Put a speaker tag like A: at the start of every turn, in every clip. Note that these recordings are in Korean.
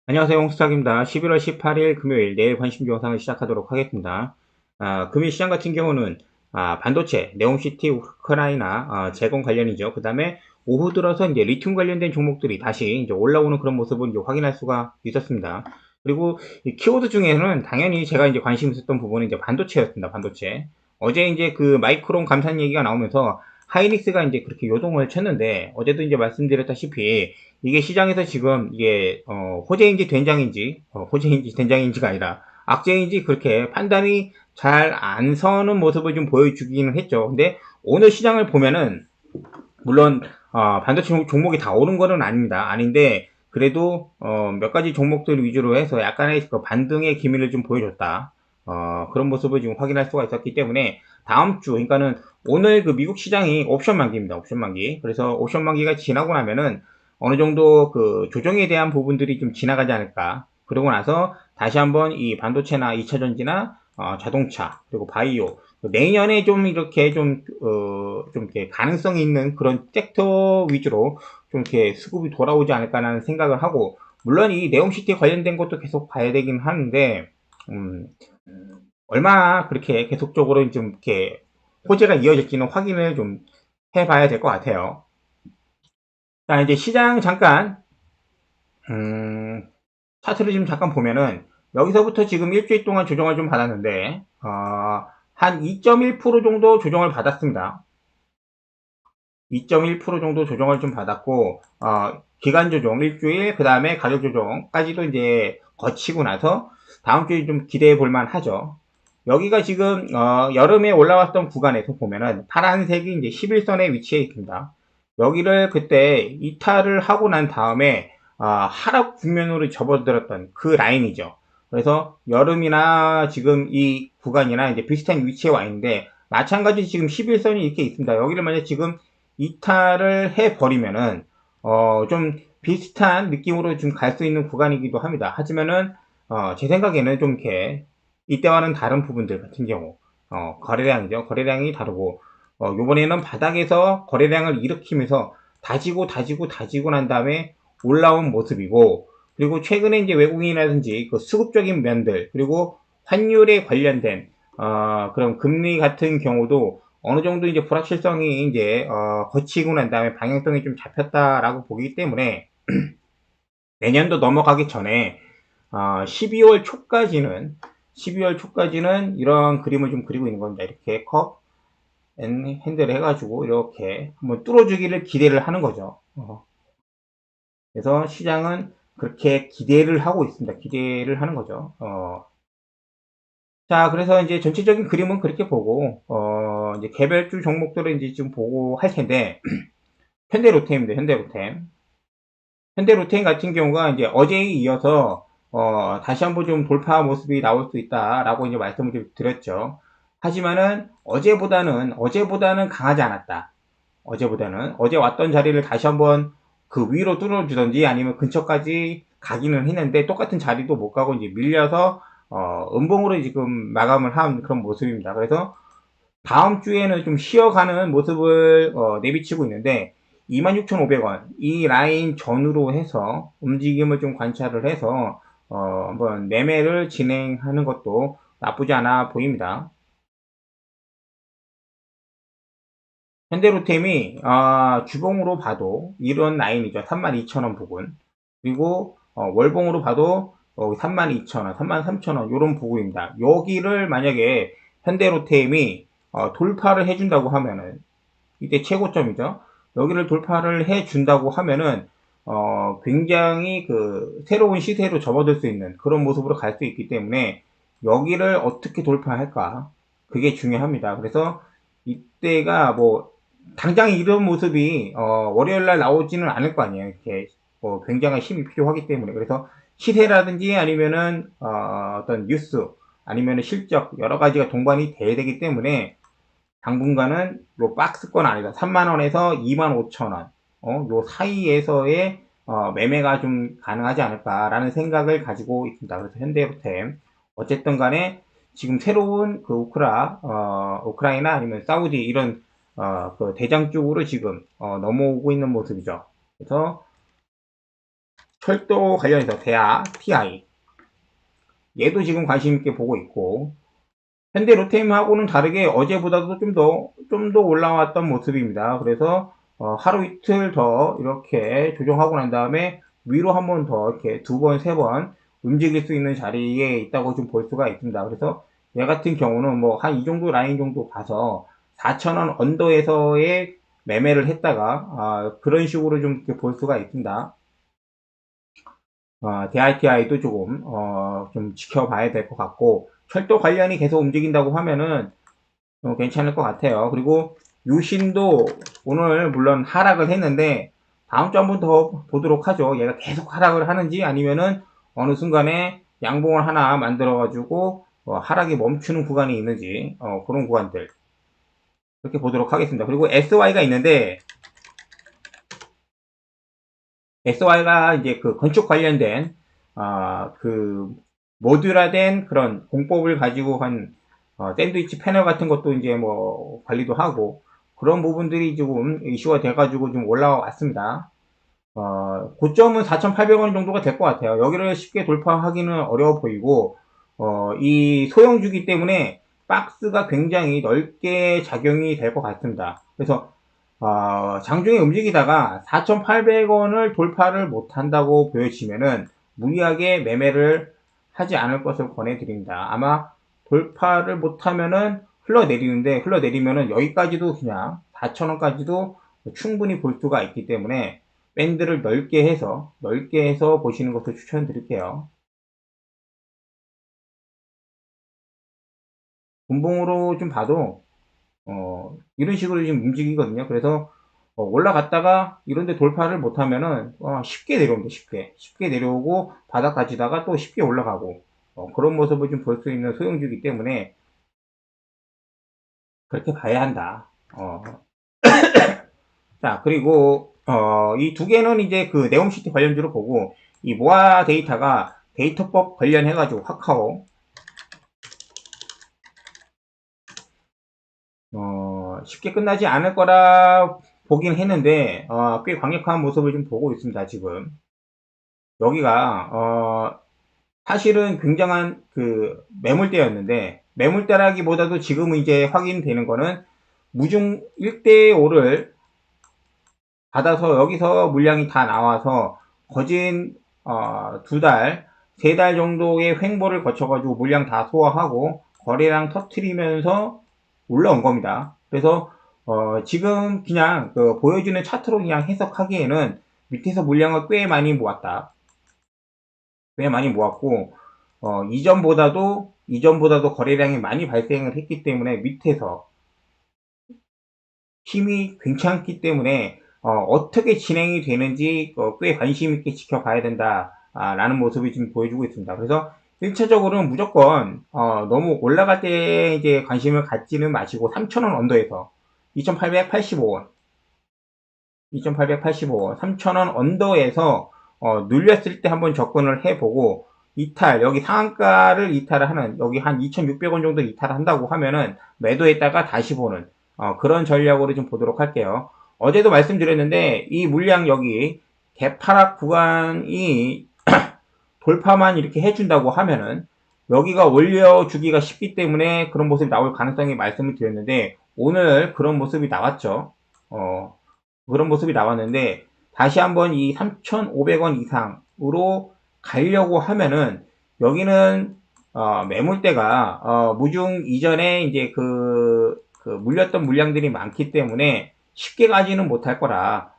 A: 안녕하세요. 홍수탁입니다. 11월 18일 금요일 내일 관심 영상을 시작하도록 하겠습니다. 금일 시장 같은 경우는 반도체, 네옴시티, 우크라이나 제공 관련이죠. 그 다음에 오후 들어서 이제 리튬 관련된 종목들이 다시 이제 올라오는 그런 모습을 이제 확인할 수가 있었습니다. 그리고 이 키워드 중에는 당연히 제가 이제 관심 있었던 부분은 이제 반도체였습니다. 반도체. 어제 이제 그 마이크론 감산 얘기가 나오면서 하이닉스가 이제 그렇게 요동을 쳤는데 어제도 이제 말씀드렸다시피 이게 시장에서 지금 이게 호재인지 된장인지 호재인지 된장인지가 아니라 악재인지 그렇게 판단이 잘 안 서는 모습을 좀 보여주기는 했죠. 근데 오늘 시장을 보면은 물론 반도체 종목이 다 오른 거는 아닙니다. 아닌데 그래도 몇 가지 종목들 위주로 해서 약간의 그 반등의 기미를 좀 보여줬다. 그런 모습을 지금 확인할 수가 있었기 때문에 다음 주 그러니까는 오늘 그 미국 시장이 옵션 만기입니다. 옵션 만기. 그래서 옵션 만기가 지나고 나면은 어느 정도 그 조정에 대한 부분들이 좀 지나가지 않을까. 그러고 나서 다시 한번 이 반도체나 2차 전지나 자동차 그리고 바이오 내년에 좀 이렇게 좀 이렇게 가능성이 있는 그런 섹터 위주로 좀 이렇게 수급이 돌아오지 않을까라는 생각을 하고, 물론 이 네옴시티 관련된 것도 계속 봐야 되긴 하는데, 음, 얼마나 그렇게 계속적으로 좀 이렇게 호재가 이어질지는 확인을 좀 해봐야 될 것 같아요. 자, 이제 시장 잠깐, 음, 차트를 지금 잠깐 보면은, 여기서부터 지금 일주일 동안 조정을 좀 받았는데, 한 2.1% 정도 조정을 받았습니다. 2.1% 정도 조정을 좀 받았고, 기간 조정 일주일, 그 다음에 가격 조정까지도 이제 거치고 나서 다음 주에 좀 기대해 볼 만하죠. 여기가 지금, 여름에 올라왔던 구간에서 보면은 파란색이 이제 11선에 위치해 있습니다. 여기를 그때 이탈을 하고 난 다음에, 하락 국면으로 접어들었던 그 라인이죠. 그래서 여름이나 지금 이 구간이나 이제 비슷한 위치에 와 있는데, 마찬가지 지금 11선이 이렇게 있습니다. 여기를 만약 지금 이탈을 해버리면은 좀 비슷한 느낌으로 좀 갈 수 있는 구간이기도 합니다. 하지만은 제 생각에는 좀 이렇게 이때와는 다른 부분들 같은 경우 거래량이죠. 거래량이 다르고 요번에는 바닥에서 거래량을 일으키면서 다지고 난 다음에 올라온 모습이고, 그리고 최근에 이제 외국인이라든지 그 수급적인 면들 그리고 환율에 관련된 그런 금리 같은 경우도 어느 정도 이제 불확실성이 이제 거치고 난 다음에 방향성이 좀 잡혔다라고 보기 때문에 내년도 넘어가기 전에 12월 초까지는 이런 그림을 좀 그리고 있는 겁니다. 이렇게 컵 핸들을 해가지고 이렇게 한번 뚫어주기를 기대를 하는 거죠. 그래서 시장은 그렇게 기대를 하고 있습니다. 기대를 하는 거죠. 자, 그래서 이제 전체적인 그림은 그렇게 보고, 이제 개별주 종목들을 이제 좀 보고 할 텐데, 현대로템입니다. 현대로템. 현대로템 같은 경우가 이제 어제에 이어서 다시 한번 좀 돌파 모습이 나올 수 있다라고 이제 말씀을 좀 드렸죠. 하지만은 어제보다는 강하지 않았다. 어제 왔던 자리를 다시 한번 그 위로 뚫어주던지 아니면 근처까지 가기는 했는데 똑같은 자리도 못 가고 이제 밀려서 음봉으로 지금 마감을 한 그런 모습입니다. 그래서 다음 주에는 좀 쉬어가는 모습을 내비치고 있는데 26,500원 이 라인 전후로 해서 움직임을 좀 관찰을 해서 한번 매매를 진행하는 것도 나쁘지 않아 보입니다. 현대로템이 주봉으로 봐도 이런 라인이죠. 32,000원 부근. 그리고 월봉으로 봐도 32,000원, 33,000원 이런 부분입니다. 여기를 만약에 현대로템이 돌파를 해준다고 하면은 이때 최고점이죠. 여기를 돌파를 해준다고 하면은 굉장히 그 새로운 시세로 접어들 수 있는 그런 모습으로 갈 수 있기 때문에 여기를 어떻게 돌파할까 그게 중요합니다. 그래서 이때가 뭐 당장 이런 모습이 월요일 날 나오지는 않을 거 아니에요. 이렇게 굉장한 힘이 필요하기 때문에 그래서 시세라든지 아니면은 어떤 뉴스 아니면은 실적 여러 가지가 동반이 돼야 되기 때문에 당분간은 요 박스권 아니다. 3만원에서 2만 5천원, 요 사이에서의 매매가 좀 가능하지 않을까라는 생각을 가지고 있습니다. 그래서 현대로템 어쨌든 간에 지금 새로운 그 우크라이나 아니면 사우디 이런 그 대장 쪽으로 지금 넘어오고 있는 모습이죠. 그래서 철도 관련해서 대하, TI. 얘도 지금 관심 있게 보고 있고, 현대 로템하고는 다르게 어제보다도 좀 더 올라왔던 모습입니다. 그래서 하루 이틀 더 이렇게 조정하고 난 다음에 위로 한 번 더 이렇게 두 번, 세 번 움직일 수 있는 자리에 있다고 좀 볼 수가 있습니다. 그래서 얘 같은 경우는 뭐 한 이 정도 라인 정도 봐서 4,000원 언더에서의 매매를 했다가 그런 식으로 좀 이렇게 볼 수가 있습니다. DITI도 조금 좀 지켜봐야 될 것 같고 철도 관련이 계속 움직인다고 하면은 괜찮을 것 같아요. 그리고 유신도 오늘 물론 하락을 했는데 다음 주 한번 더 보도록 하죠. 얘가 계속 하락을 하는지 아니면은 어느 순간에 양봉을 하나 만들어 가지고 하락이 멈추는 구간이 있는지 그런 구간들 이렇게 보도록 하겠습니다. 그리고 SY가 있는데 SY가 이제 그 건축 관련된 그 모듈화된 그런 공법을 가지고 한 샌드위치 패널 같은 것도 이제 뭐 관리도 하고 그런 부분들이 조금 이슈가 돼가지고 좀 올라왔습니다. 고점은 4,800원 정도가 될 것 같아요. 여기를 쉽게 돌파하기는 어려워 보이고 이 소형주기 때문에 박스가 굉장히 넓게 작용이 될 것 같습니다. 그래서 장중에 움직이다가 4,800원을 돌파를 못한다고 보여지면은 무리하게 매매를 하지 않을 것을 권해드립니다. 아마 돌파를 못하면은 흘러내리면은 여기까지도 그냥 4,000원까지도 충분히 볼 수가 있기 때문에 밴드를 넓게 해서 보시는 것을 추천드릴게요. 분봉으로 좀 봐도 이런 식으로 지금 움직이거든요. 그래서 올라갔다가 이런데 돌파를 못하면은 쉽게 내려옵니다. 쉽게 내려오고 바닥 가지다가 또 쉽게 올라가고 그런 모습을 좀 볼 수 있는 소형주기 때문에 그렇게 봐야 한다. 자 그리고 이 두 개는 이제 그 네옴시티 관련주로 보고 이 모아 데이터가 데이터법 관련해가지고 카카오 쉽게 끝나지 않을 거라 보긴 했는데 꽤 강력한 모습을 좀 보고 있습니다. 지금 여기가 사실은 굉장한 그 매물대였는데 매물대라기보다도 지금은 이제 확인되는 거는 무중 1대5를 받아서 여기서 물량이 다 나와서 거진 두 달, 세 달 정도의 횡보를 거쳐가지고 물량 다 소화하고 거래량 터트리면서 올라온 겁니다. 그래서 지금 그냥 그 보여주는 차트로 그냥 해석하기에는 밑에서 물량을 꽤 많이 모았고 이전보다도 거래량이 많이 발생을 했기 때문에 밑에서 힘이 괜찮기 때문에 떻게 진행이 되는지 꽤 관심 있게 지켜봐야 된다라는 모습을 지금 보여주고 있습니다. 그래서 1차적으로는 무조건 너무 올라갈 때 이제 관심을 갖지는 마시고 3,000원 언더에서 2,885원, 2,885원, 3,000원 언더에서 눌렸을 때 한번 접근을 해보고 여기 상한가를 이탈을 하는, 여기 한 2,600원 정도 이탈을 한다고 하면은 매도했다가 다시 보는 그런 전략으로 좀 보도록 할게요. 어제도 말씀드렸는데 이 물량 여기 개파락 구간이 돌파만 이렇게 해준다고 하면은 여기가 올려주기가 쉽기 때문에 그런 모습이 나올 가능성이 말씀을 드렸는데 오늘 그런 모습이 나왔죠. 그런 모습이 나왔는데 다시 한번 이 3,500원 이상으로 가려고 하면은 여기는 매물대가 무중 이전에 이제 그 물렸던 물량들이 많기 때문에 쉽게 가지는 못할 거라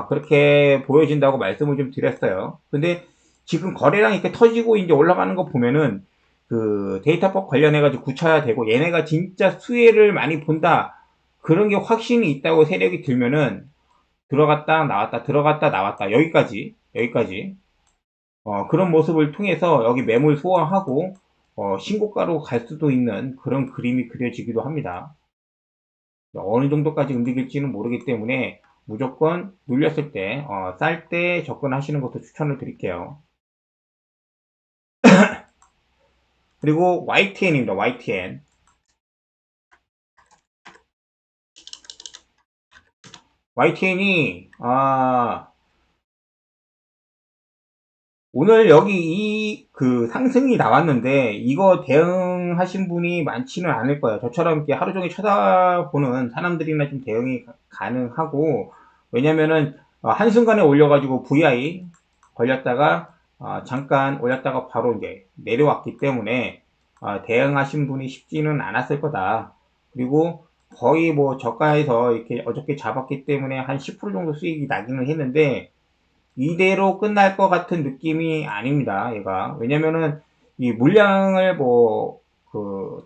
A: 그렇게 보여진다고 말씀을 좀 드렸어요. 근데 지금 거래량 이렇게 터지고 이제 올라가는 거 보면은 그 데이터법 관련해가지고 구차되고 얘네가 진짜 수혜를 많이 본다 그런 게 확신이 있다고 세력이 들면은 들어갔다 나왔다 여기까지 그런 모습을 통해서 여기 매물 소화하고 신고가로 갈 수도 있는 그런 그림이 그려지기도 합니다. 어느 정도까지 움직일지는 모르기 때문에 무조건 눌렸을 때 쌀 때 접근하시는 것도 추천을 드릴게요. 그리고 YTN입니다. YTN. YTN이 오늘 여기 그 상승이 나왔는데 이거 대응하신 분이 많지는 않을 거예요. 저처럼 이렇게 하루 종일 쳐다보는 사람들이나 좀 대응이 가능하고, 왜냐면은 한순간에 올려가지고 VI 걸렸다가 잠깐 올렸다가 바로 이제 내려왔기 때문에 대응하신 분이 쉽지는 않았을 거다. 그리고 거의 뭐 저가에서 이렇게 어저께 잡았기 때문에 한 10% 정도 수익이 나기는 했는데 이대로 끝날 것 같은 느낌이 아닙니다, 얘가. 왜냐면은, 이 물량을 뭐,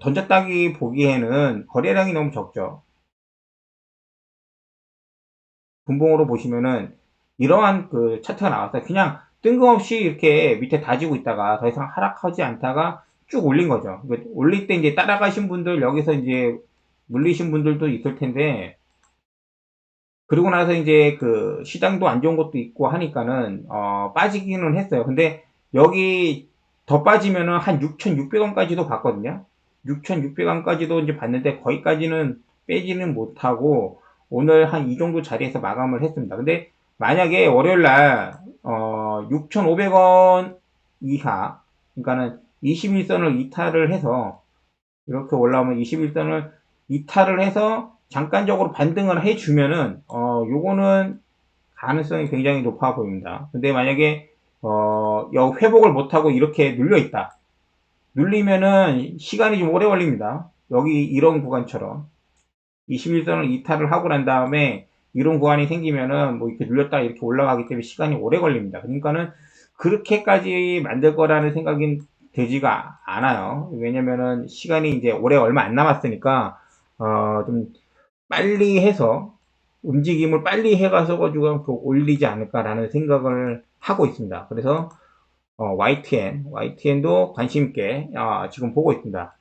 A: 던졌다기 보기에는 거래량이 너무 적죠. 분봉으로 보시면은, 이러한 그 차트가 나왔어요. 그냥 뜬금없이 이렇게 밑에 다지고 있다가 더 이상 하락하지 않다가 쭉 올린 거죠. 올릴 때 이제 따라가신 분들, 여기서 이제 물리신 분들도 있을 텐데, 그리고 나서 이제 그 시장도 안 좋은 것도 있고 하니까는 빠지기는 했어요. 근데 여기 더 빠지면은 한 6,600원까지도 봤거든요. 6,600원까지도 이제 봤는데 거기까지는 빼지는 못하고 오늘 한 이 정도 자리에서 마감을 했습니다. 근데 만약에 월요일 날 6,500원 이하, 그러니까는 21선을 이탈을 해서 이렇게 올라오면 21선을 이탈을 해서 잠깐적으로 반등을 해주면은 요거는 가능성이 굉장히 높아 보입니다. 근데 만약에 회복을 못하고 이렇게 눌려 있다. 눌리면은 시간이 좀 오래 걸립니다. 여기 이런 구간처럼 21선을 이탈을 하고 난 다음에 이런 구간이 생기면은 뭐 이렇게 눌렸다 이렇게 올라가기 때문에 시간이 오래 걸립니다. 그러니까는 그렇게까지 만들 거라는 생각이 되지가 않아요. 왜냐면은 시간이 이제 올해 얼마 안 남았으니까 좀 빨리 해서 움직임을 빨리 해가서 가지고 올리지 않을까라는 생각을 하고 있습니다. 그래서 YTN도 관심 있게 지금 보고 있습니다.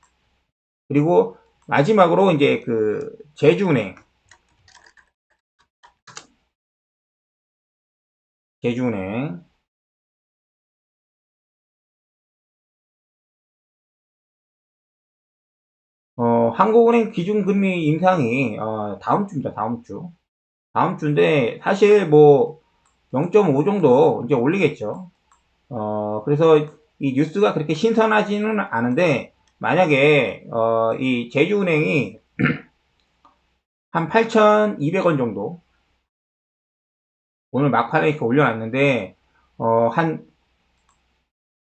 A: 그리고 마지막으로 이제 그 제주은행 한국은행 기준금리 인상이 다음 주입니다. 다음 주. 다음 주인데 사실 뭐 0.5 정도 이제 올리겠죠. 그래서 이 뉴스가 그렇게 신선하지는 않은데 만약에 이 제주은행이 한 8,200원 정도 오늘 막판에 이렇게 올려놨는데 한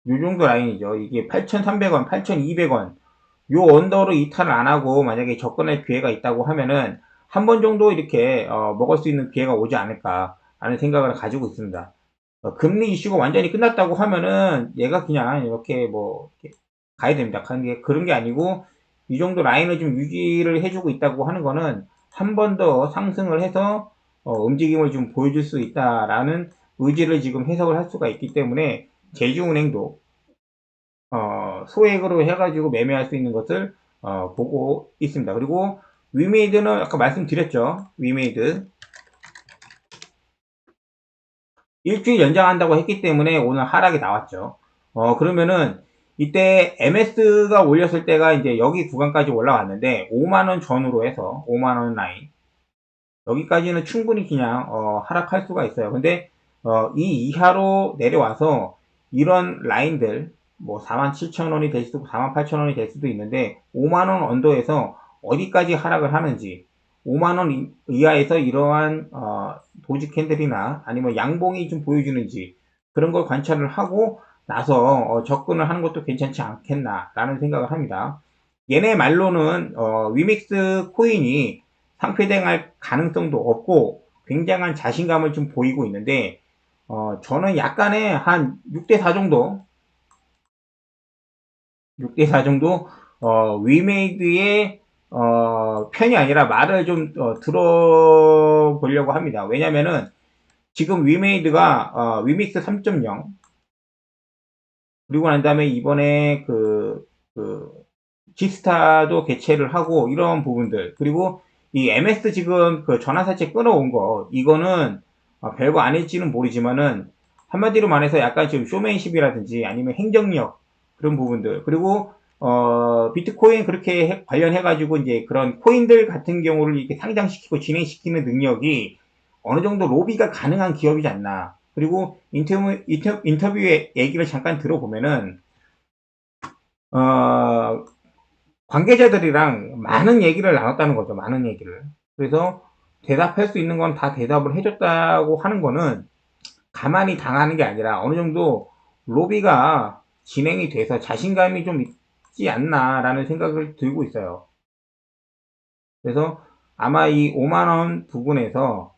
A: 요 정도 라인이죠. 이게 8,300원, 8,200원 요 언더로 이탈을 안 하고 만약에 접근할 기회가 있다고 하면은 한 번 정도 이렇게 먹을 수 있는 기회가 오지 않을까 하는 생각을 가지고 있습니다. 금리 이슈가 완전히 끝났다고 하면은 얘가 그냥 이렇게 뭐 이렇게 가야 됩니다. 그런 게 아니고 이 정도 라인을 좀 유지를 해주고 있다고 하는 거는 한 번 더 상승을 해서 움직임을 좀 보여줄 수 있다라는 의지를 지금 해석을 할 수가 있기 때문에 제주은행도 소액으로 해가지고 매매할 수 있는 것을 보고 있습니다. 그리고 위메이드는 아까 말씀드렸죠. 위메이드 일주일 연장한다고 했기 때문에 오늘 하락이 나왔죠. 그러면은 이때 MS가 올렸을 때가 이제 여기 구간까지 올라왔는데 5만원 전후로 해서 5만원 라인 여기까지는 충분히 그냥 하락할 수가 있어요. 근데 이 이하로 내려와서 이런 라인들 뭐 47,000원이 될 수도 있고 48,000원이 될 수도 있는데 5만원 언더에서 어디까지 하락을 하는지 5만원 이하에서 이러한 도지 캔들이나 아니면 양봉이 좀 보여주는지 그런 걸 관찰을 하고 나서 접근을 하는 것도 괜찮지 않겠나라는 생각을 합니다. 얘네 말로는 위믹스 코인이 상폐대할 가능성도 없고 굉장한 자신감을 좀 보이고 있는데 저는 약간의 한 6대4 정도 6대4 정도 위메이드의 편이 아니라 말을 좀 들어보려고 합니다. 왜냐면은 지금 위메이드가 위믹스 3.0 그리고 난 다음에 이번에 그 지스타도 개최를 하고 이런 부분들 그리고 이 MS 지금 그 전화사채 끊어온 거 이거는 별거 아닐지는 모르지만은 한마디로 말해서 약간 지금 쇼맨십이라든지 아니면 행정력 그런 부분들 그리고 비트코인 그렇게 관련해 가지고 이제 그런 코인들 같은 경우를 이렇게 상장시키고 진행시키는 능력이 어느 정도 로비가 가능한 기업이지 않나 그리고 인터뷰의 얘기를 잠깐 들어보면은, 어, 관계자들이랑 많은 얘기를 나눴다는 거죠. 많은 얘기를. 그래서 대답할 수 있는 건 다 대답을 해줬다고 하는 거는 가만히 당하는 게 아니라 어느 정도 로비가 진행이 돼서 자신감이 좀 있지 않나라는 생각을 들고 있어요. 그래서 아마 이 5만원 부분에서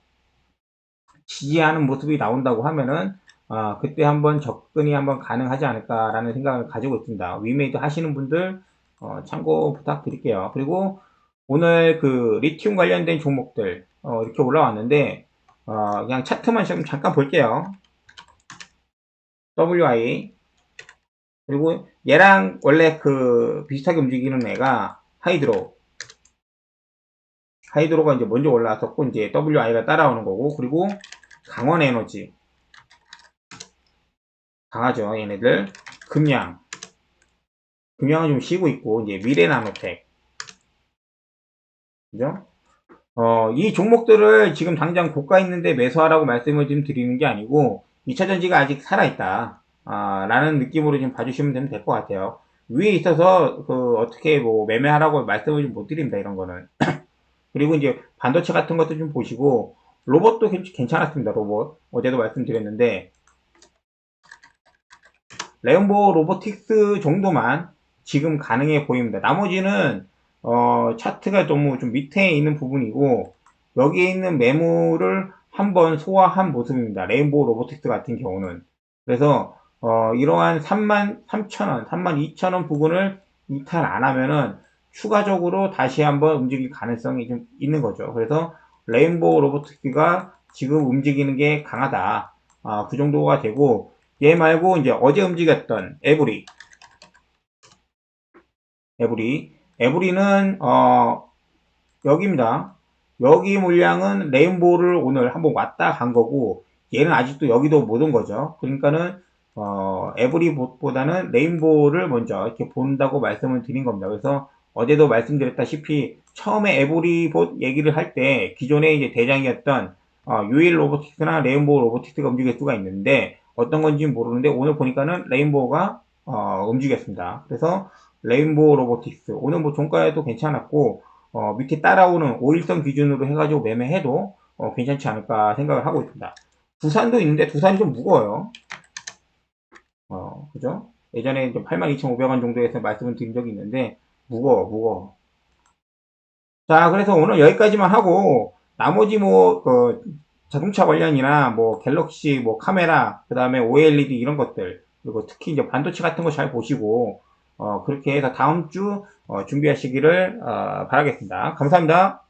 A: 지지하는 모습이 나온다고 하면은 그때 한번 접근이 한번 가능하지 않을까라는 생각을 가지고 있습니다. 위메이드 하시는 분들 참고 부탁드릴게요. 그리고 오늘 그 리튬 관련된 종목들 이렇게 올라왔는데 그냥 차트만 좀 잠깐 볼게요. WI 그리고 얘랑 원래 그 비슷하게 움직이는 애가 하이드로가 이제 먼저 올라왔었고 이제 WI가 따라오는 거고 그리고 강원에너지 강하죠 얘네들 금양은 좀 쉬고 있고 이제 미래나노텍 그죠? 이 종목들을 지금 당장 고가 있는데 매수하라고 말씀을 좀 드리는 게 아니고 2차전지가 아직 살아있다 라는 느낌으로 좀 봐주시면 되면 될 것 같아요. 위에 있어서 그 어떻게 뭐 매매하라고 말씀을 좀 못 드립니다 이런 거는. 그리고 이제 반도체 같은 것도 좀 보시고 로봇도 괜찮았습니다. 로봇 어제도 말씀드렸는데 레온보 로보틱스 정도만 지금 가능해 보입니다. 나머지는 차트가 너무 좀 밑에 있는 부분이고 여기에 있는 매물을 한번 소화한 모습입니다. 레인보우 로보틱스 같은 경우는. 그래서 이러한 33,000원, 32,000원 부분을 이탈 안 하면은 추가적으로 다시 한번 움직일 가능성이 좀 있는 거죠. 그래서 레인보우 로보틱스가 지금 움직이는 게 강하다. 그 정도가 되고 얘 말고 이제 어제 움직였던 에브리는 여기입니다. 여기 물량은 레인보우를 오늘 한번 왔다 간 거고 얘는 아직도 여기도 못 온 거죠. 그러니까는 에브리보다는 레인보우를 먼저 이렇게 본다고 말씀을 드린 겁니다. 그래서 어제도 말씀드렸다시피 처음에 에브리봇 얘기를 할 때 기존에 이제 대장이었던 유일 로보틱스나 레인보우 로보틱스가 움직일 수가 있는데 어떤 건지 모르는데 오늘 보니까는 레인보우가 움직였습니다. 그래서 레인보우 로보틱스 오늘 뭐 종가에도 괜찮았고 밑에 따라오는 5일선 기준으로 해가지고 매매해도 괜찮지 않을까 생각을 하고 있습니다. 두산도 있는데 두산이 좀 무거워요. 그죠? 예전에 82,500원 정도에서 말씀을 드린 적이 있는데 무거워. 자, 그래서 오늘 여기까지만 하고 나머지 뭐 자동차 관련이나 뭐 갤럭시 뭐 카메라 그다음에 OLED 이런 것들 그리고 특히 이제 반도체 같은 거 잘 보시고 그렇게 해서 다음 주 준비하시기를 바라겠습니다. 감사합니다.